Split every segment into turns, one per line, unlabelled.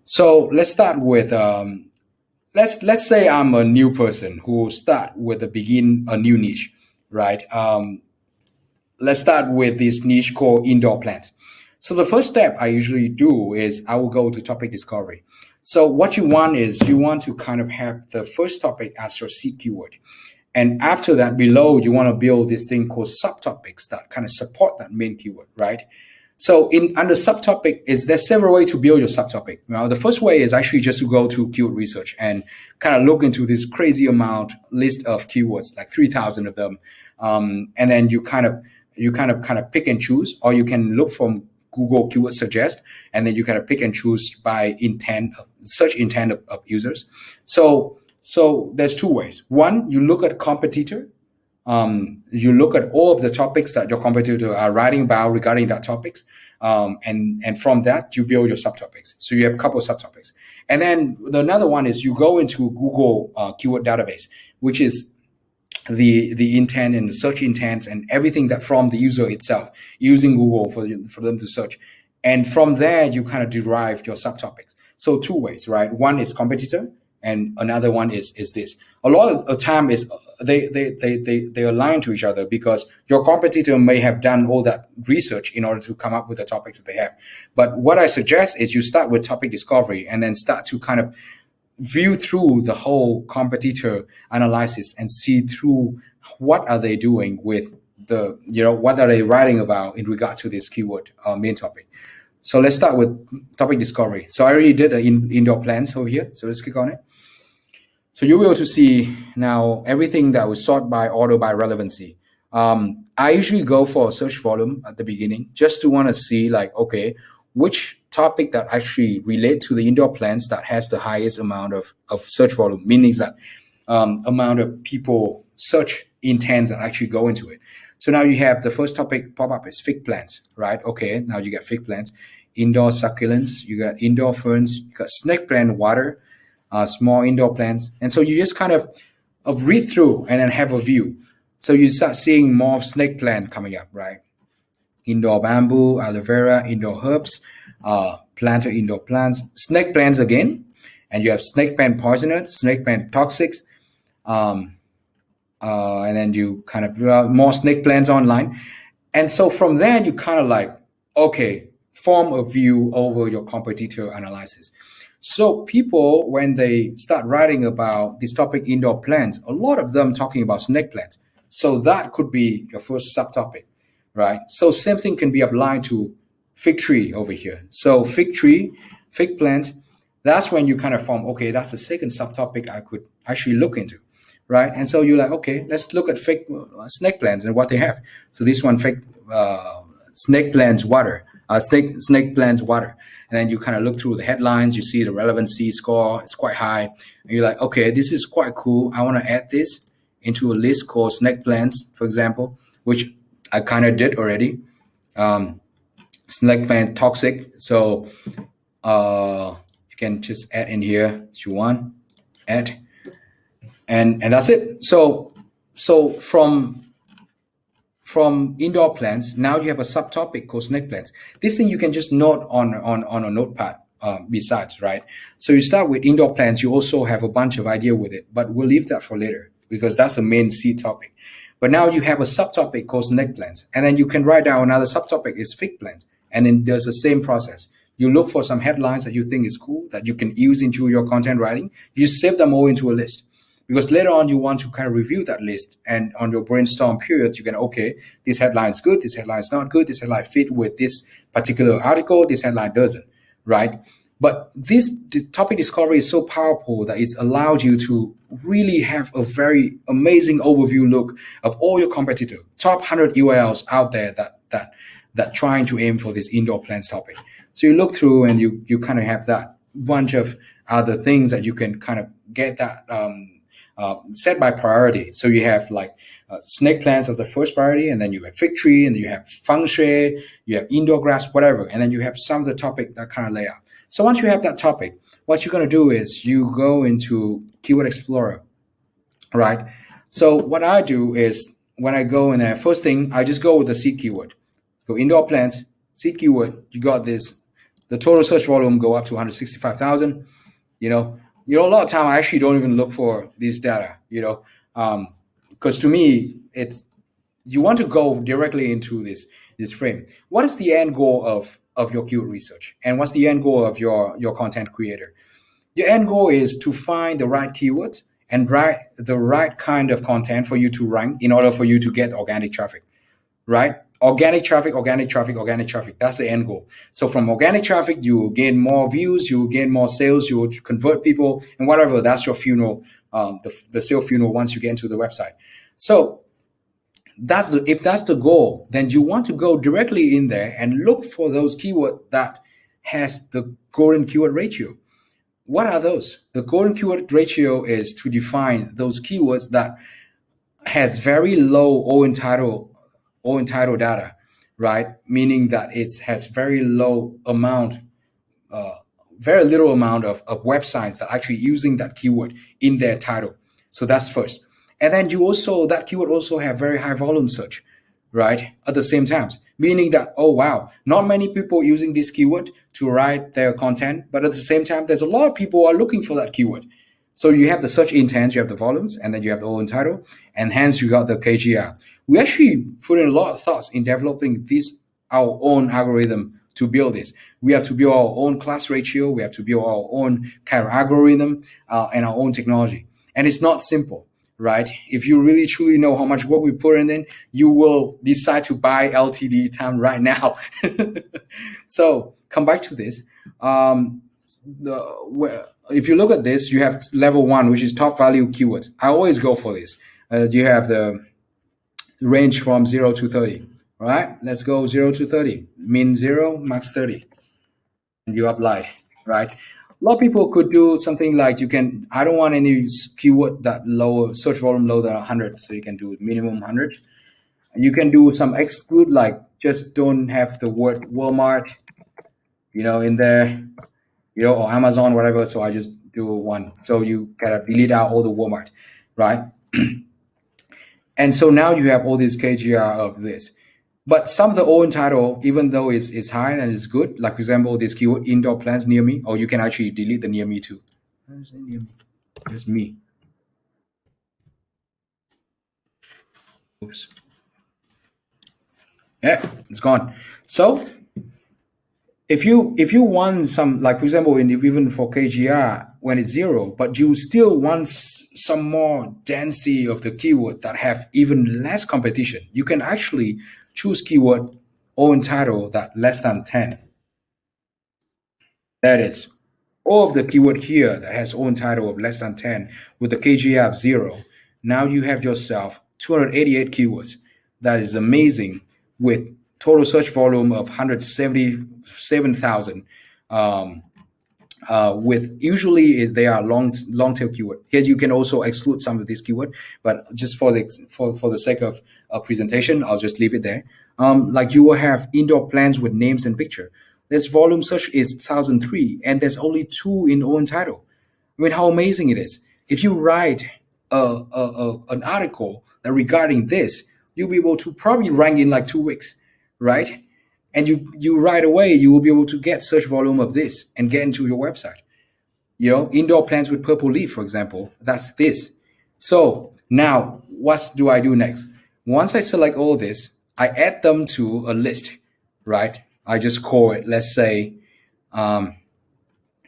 So let's start with let's say I'm a new person who start with a new niche, right? Let's start with this niche called indoor plants. So the first step I usually do is I will go to topic discovery. So what you want is you want to kind of have the first topic as your seed keyword. And after that, below, you want to build this thing called subtopics that kind of support that main keyword, right? So in under subtopic there's several ways to build your subtopic. Now, the first way is actually just to go to keyword research and kind of look into this crazy amount list of keywords, like 3,000 of them, and then you kind of pick and choose, or you can look from Google keyword suggest, and then you kind of pick and choose by search intent of users. So there's two ways. One, you look at competitor. You look at all of the topics that your competitor are writing about regarding that topics, and from that you build your subtopics. So you have a couple of subtopics, and then another one is you go into Google keyword database, which is the intent and the search intents and everything that from the user itself using Google for them to search, and from there you kind of derive your subtopics. So two ways, right? One is competitor, and another one is this. A lot of the time is they align to each other because your competitor may have done all that research in order to come up with the topics that they have. But what I suggest is you start with topic discovery and then start to kind of view through the whole competitor analysis and see through what are they doing with what are they writing about in regard to this keyword main topic. So let's start with topic discovery. So I already did the indoor plants over here. So let's click on it. So you'll be able to see now everything that was sort by order by relevancy. I usually go for a search volume at the beginning just to want to see like, okay, which topic that actually relate to the indoor plants that has the highest amount of search volume, meaning that amount of people search intents that actually go into it. So now you have the first topic pop up is fig plants, right? Okay, now you get fig plants, indoor succulents, you got indoor ferns, you got snake plant water, small indoor plants. And so you just kind of read through and then have a view. So you start seeing more snake plant coming up, right? Indoor bamboo, aloe vera, indoor herbs, planter indoor plants, snake plants again, and you have snake plant poisonous, snake plant toxics, and then you kind of more snake plants online. And so from there, you kind of like, okay, form a view over your competitor analysis. So people, when they start writing about this topic, indoor plants, a lot of them talking about snake plants. So that could be your first subtopic, right? So same thing can be applied to fig tree over here. So fig tree, fig plant, that's when you kind of form, okay, that's the second subtopic I could actually look into, right? And so you're like, okay, let's look at fig snake plants and what they have. So this one, fig snake plants water. Snake plants water, and then you kind of look through the headlines. You see the relevancy score; it's quite high, and you're like, okay, this is quite cool. I want to add this into a list called snake plants, for example, which I kind of did already. Snake plant toxic, so you can just add in here if you want, add, and that's it. So from indoor plants, now you have a subtopic called snake plants. This thing you can just note on a notepad besides, right? So you start with indoor plants. You also have a bunch of idea with it, but we'll leave that for later because that's the main seed topic. But now you have a subtopic called snake plants, and then you can write down another subtopic is fig plants, and then there's the same process. You look for some headlines that you think is cool that you can use into your content writing. You just save them all into a list. Because later on, you want to kind of review that list, and on your brainstorm period, you can, okay, this headline is good, this headline is not good, this headline fit with this particular article, this headline doesn't, right? But this topic discovery is so powerful that it's allowed you to really have a very amazing overview look of all your competitor, top 100 URLs out there that trying to aim for this indoor plants topic. So you look through and you kind of have that bunch of other things that you can kind of get that set by priority. So you have like snake plants as the first priority, and then you have fig tree, and then you have feng shui, you have indoor grass, whatever, and then you have some of the topic that kind of lay out. So once you have that topic, what you're going to do is you go into Keyword Explorer, right? So what I do is when I go in there, first thing, I just go with the seed keyword. Go indoor plants, seed keyword, you got this the total search volume go up to 165,000. You know, a lot of time I actually don't even look for this data. Because to me, it's you want to go directly into this frame. What is the end goal of your keyword research, and what's the end goal of your content creator? Your end goal is to find the right keywords and write the right kind of content for you to rank in order for you to get organic traffic, right? Organic traffic, organic traffic, organic traffic. That's the end goal. So from organic traffic, you gain more views, you gain more sales, you convert people, and whatever. That's your funnel, the sales funnel once you get into the website. So if that's the goal, then you want to go directly in there and look for those keywords that has the golden keyword ratio. What are those? The golden keyword ratio is to define those keywords that has very low all entitled data, right? Meaning that it has very low amount, very little amount of websites that are actually using that keyword in their title. So that's first. And then that keyword also have very high volume search, right? At the same time, meaning that, oh, wow, not many people using this keyword to write their content, but at the same time, there's a lot of people who are looking for that keyword. So you have the search intent, you have the volumes, and then you have the all entitled, and hence you got the KGR. We actually put in a lot of thoughts in developing our own algorithm to build this. We have to build our own class ratio, we have to build our own kind of algorithm, and our own technology. And it's not simple, right? If you really truly know how much work we put in, you will decide to buy LTD time right now. So come back to this. If you look at this, you have level 1, which is top value keywords. I always go for this. You have the range from 0 to 30. All right, let's go 0 to 30. Min 0, max 30. And you apply, right? A lot of people could do something like I don't want any keyword that lower search volume lower than 100, so you can do minimum 100. And you can do some exclude, like just don't have the word Walmart, in there, or Amazon, whatever. So I just do one. So you gotta delete out all the Walmart, right? And so now you have all this KGR of this. But some of the old title, even though it's high and it's good, like for example, this keyword indoor plants near me, or you can actually delete the near me too. Where is it near me? Just me. Oops. Yeah, it's gone. So if you want some, like for example, even for KGR when it's 0, but you still want some more density of the keyword that have even less competition, you can actually choose keyword all entitled that less than 10. That is, all of the keyword here that has all entitled of less than 10 with the KGR of 0. Now you have yourself 288 keywords. That is amazing, with total search volume of 177,000. With usually they are long tail keyword. Here you can also exclude some of these keyword, but just for the sake of presentation, I'll just leave it there. Like you will have indoor plants with names and picture. This volume search is 1,003, and there's only 2 in all title. I mean, how amazing it is! If you write an article that regarding this, you'll be able to probably rank in like 2 weeks, right? And you right away, you will be able to get search volume of this and get into your website. Indoor plants with purple leaf, for example, that's this. So now what do I do next? Once I select all this, I add them to a list, right? I just call it, let's say,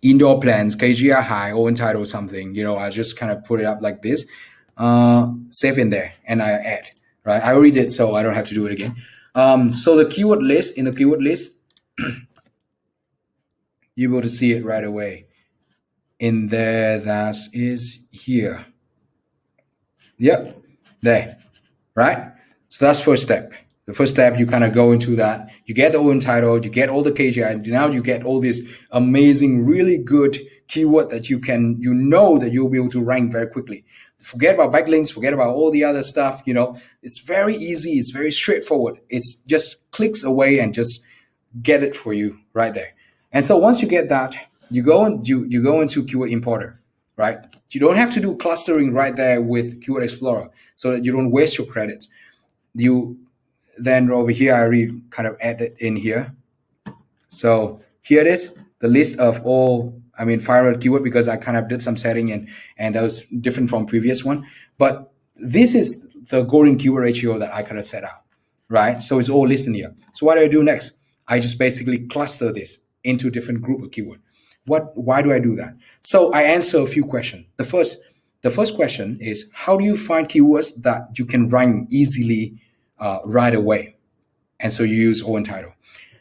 indoor plants, KGR high, or entitled something. I just kind of put it up like this, save in there, and I add, right? I already did, so I don't have to do it again. So the keyword list, in the keyword list, you're able to see it right away. In there, that is here. Yep, there, right? So that's first step. The first step, you kind of go into that. You get the all entitled, you get all the KGI. Now you get all this amazing, really good keyword that that you'll be able to rank very quickly. Forget about backlinks, forget about all the other stuff. It's very easy. It's very straightforward. It's just clicks away and just get it for you right there. And so once you get that, you go into Keyword Importer, right? You don't have to do clustering right there with Keyword Explorer so that you don't waste your credits. Then over here, I already kind of added in here. So Here it is, the list of all, 500 keyword, because I kind of did some setting, and that was different from previous one. But this is the golden keyword ratio that I kind of set out, right? So it's all listed here. So what do I do next? I just basically cluster this into different group of keyword. Why do I do that? So I answer a few questions. The first question is, how do you find keywords that you can rank easily right away? And so you use O and title.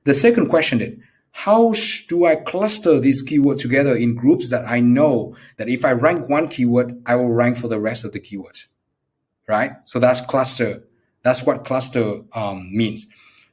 The second question is, how do I cluster these keywords together in groups that I know that if I rank one keyword, I will rank for the rest of the keywords, right? So that's cluster. That's what cluster means.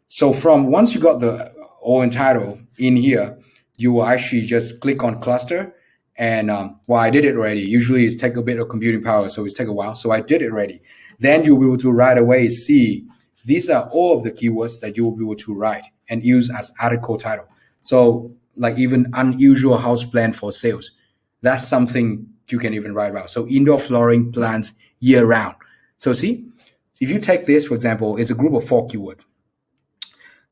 So from once you got the O and title in here, you will actually just click on cluster. And I did it already. Usually it's take a bit of computing power, so it's take a while. So I did it already. Then you'll be able to right away see these are all of the keywords that you will be able to write and use as article title. So like even unusual house plan for sales, that's something you can even write about. So indoor flooring plants year round. So see, if you take this, for example, it's a group of 4 keywords.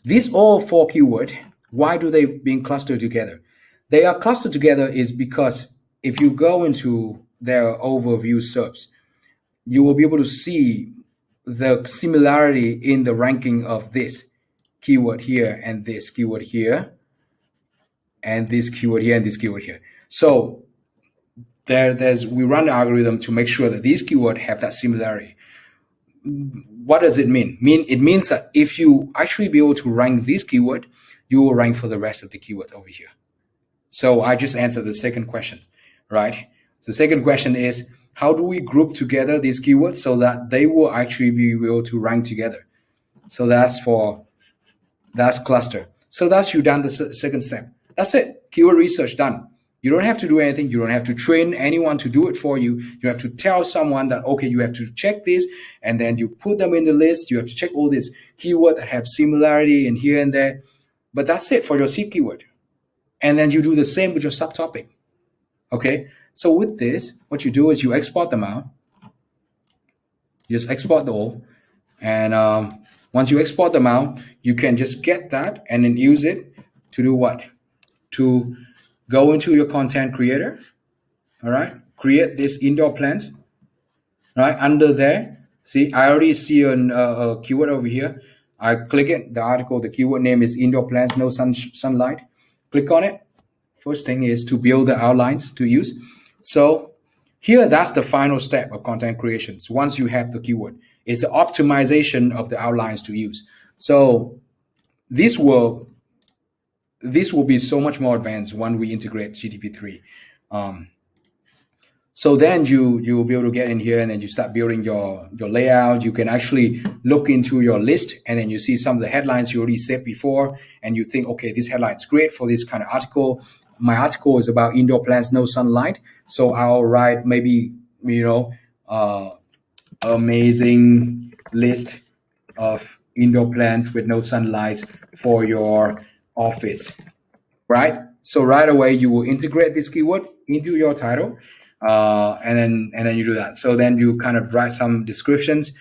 These all 4 keywords, why do they being clustered together? They are clustered together is because if you go into their overview SERPs, you will be able to see the similarity in the ranking of this keyword here and this keyword here and this keyword here and this keyword here. So we run the algorithm to make sure that these keywords have that similarity. What does it mean? It means that if you actually be able to rank this keyword, you will rank for the rest of the keywords over here. So I just answered the second question, right? The second question is, how do we group together these keywords so that they will actually be able to rank together? So that's cluster. So that's you done the second step. That's it. Keyword research done. You don't have to do anything. You don't have to train anyone to do it for you. You have to tell someone that, okay, you have to check this, and then you put them in the list. You have to check all these keywords that have similarity in here and there. But that's it for your seed keyword. And then you do the same with your subtopic. Okay, so with this, what you do is you export them out. You just export the all. And once you export them out, you can just get that and then use it to do what? To go into your content creator. All right, create this indoor plants. Right, under there, see, I already see a keyword over here. I click it, the article, the keyword name is indoor plants, no sunlight. Click on it. First thing is to build the outlines to use. So here, that's the final step of content creations. Once you have the keyword, it's the optimization of the outlines to use. So this will be so much more advanced when we integrate GTP3. So then you will be able to get in here, and then you start building your layout. You can actually look into your list, and then you see some of the headlines you already saved before, and you think, okay, this headline is great for this kind of article. My article is about indoor plants, no sunlight. So I'll write maybe, amazing list of indoor plants with no sunlight for your office, right? So right away, you will integrate this keyword into your title. And then you do that. So then you kind of write some descriptions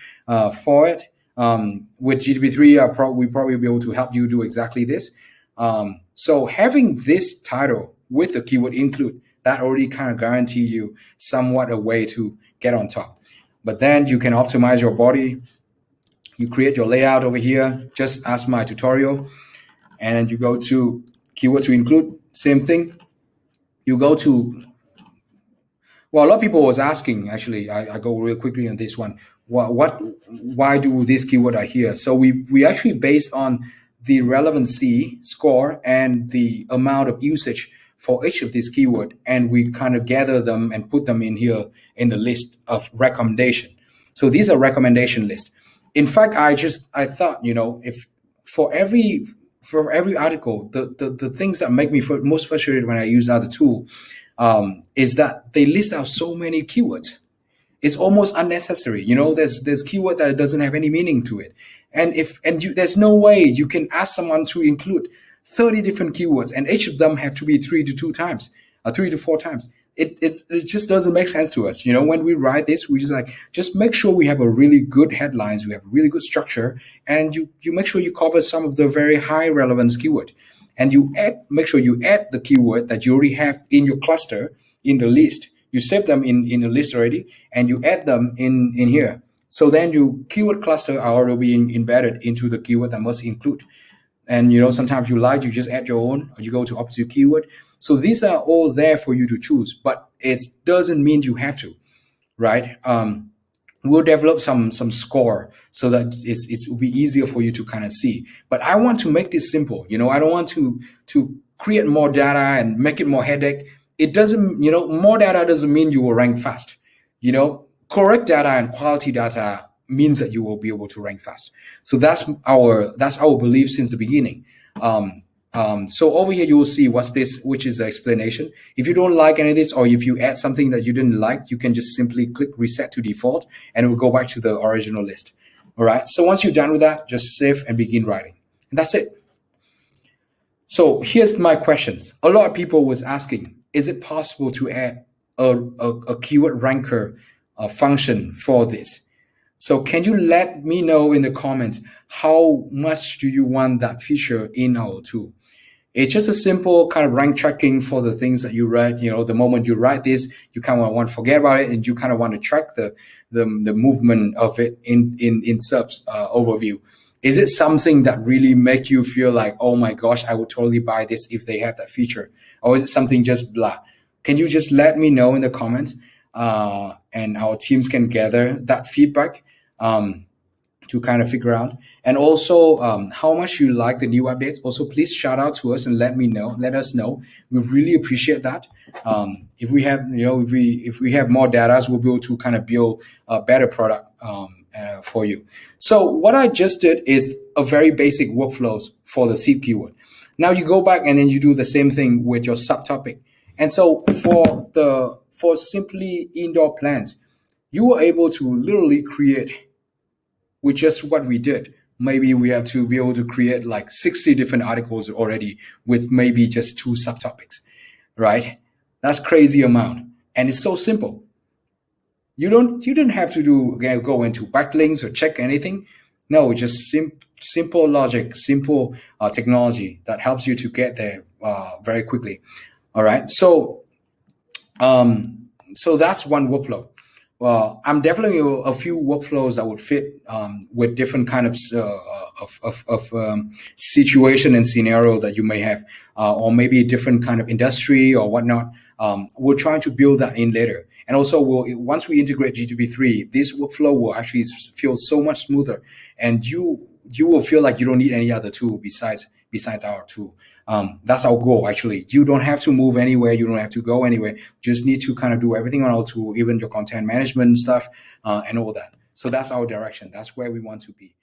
for it. With GTP3, we probably be able to help you do exactly this. So having this title with the keyword include, that already kind of guarantee you somewhat a way to get on top. But then you can optimize your body. You create your layout over here, just as my tutorial. And you go to keyword to include, same thing. You go to, well, a lot of people was asking, actually, I go real quickly on this one. Why do this keyword are here? So we actually based on the relevancy score and the amount of usage for each of these keyword, and we kind of gather them and put them in here in the list of recommendation. So these are recommendation lists. In fact, I thought, if for every article, the things that make me most frustrated when I use other tool is that they list out so many keywords. It's almost unnecessary. There's keyword that doesn't have any meaning to it. And there's no way you can ask someone to include 30 different keywords, and each of them have to be 3 to 4 times. It just doesn't make sense to us. When we write this, we just make sure we have a really good headlines, we have a really good structure, and you make sure you cover some of the very high relevance keyword. and make sure you add the keyword that you already have in your cluster in the list. You save them in the list already, and you add them in here. So then your keyword cluster are already being embedded into the keyword that must include. And sometimes you just add your own, or you go to Appsumo keyword. So these are all there for you to choose, but it doesn't mean you have to, right? We'll develop some score so that it will be easier for you to kind of see. But I want to make this simple. I don't want to create more data and make it more headache. It doesn't, more data doesn't mean you will rank fast. Correct data and quality data means that you will be able to rank fast. So that's our belief since the beginning. So over here you will see what's this, which is the explanation. If you don't like any of this, or if you add something that you didn't like, you can just simply click reset to default, and it will go back to the original list. All right. So once you're done with that, just save and begin writing, and that's it. So here's my questions. A lot of people was asking, is it possible to add a keyword ranker function for this? So can you let me know in the comments how much do you want that feature in our tool? It's just a simple kind of rank tracking for the things that you write. The moment you write this, you kind of want to forget about it, and you kind of want to track the movement of it in subs overview. Is it something that really make you feel like, oh my gosh, I would totally buy this if they have that feature? Or is it something just blah? Can you just let me know in the comments, and our teams can gather that feedback to kind of figure out. And also how much you like the new updates. Also, please shout out to us and let us know. We really appreciate that. If we have, if we have more data, we'll be able to kind of build a better product for you. So what I just did is a very basic workflows for the seed keyword. Now you go back and then you do the same thing with your subtopic. And so for simply indoor plants, you were able to literally create with just what we did. Maybe we have to be able to create like 60 different articles already with maybe just 2 subtopics, right? That's crazy amount. And it's so simple. You didn't have to go into backlinks or check anything. No, just simple logic, simple technology that helps you to get there very quickly. All right. So that's one workflow. Well, I'm definitely a few workflows that would fit with different kind of situation and scenario that you may have, or maybe a different kind of industry or whatnot. We're trying to build that in later. And also, once we integrate GTP3, this workflow will actually feel so much smoother, and you will feel like you don't need any other tool besides our tool. That's our goal, actually. You don't have to move anywhere. You don't have to go anywhere. Just need to kind of do everything on our tool, even your content management stuff and all that. So that's our direction. That's where we want to be.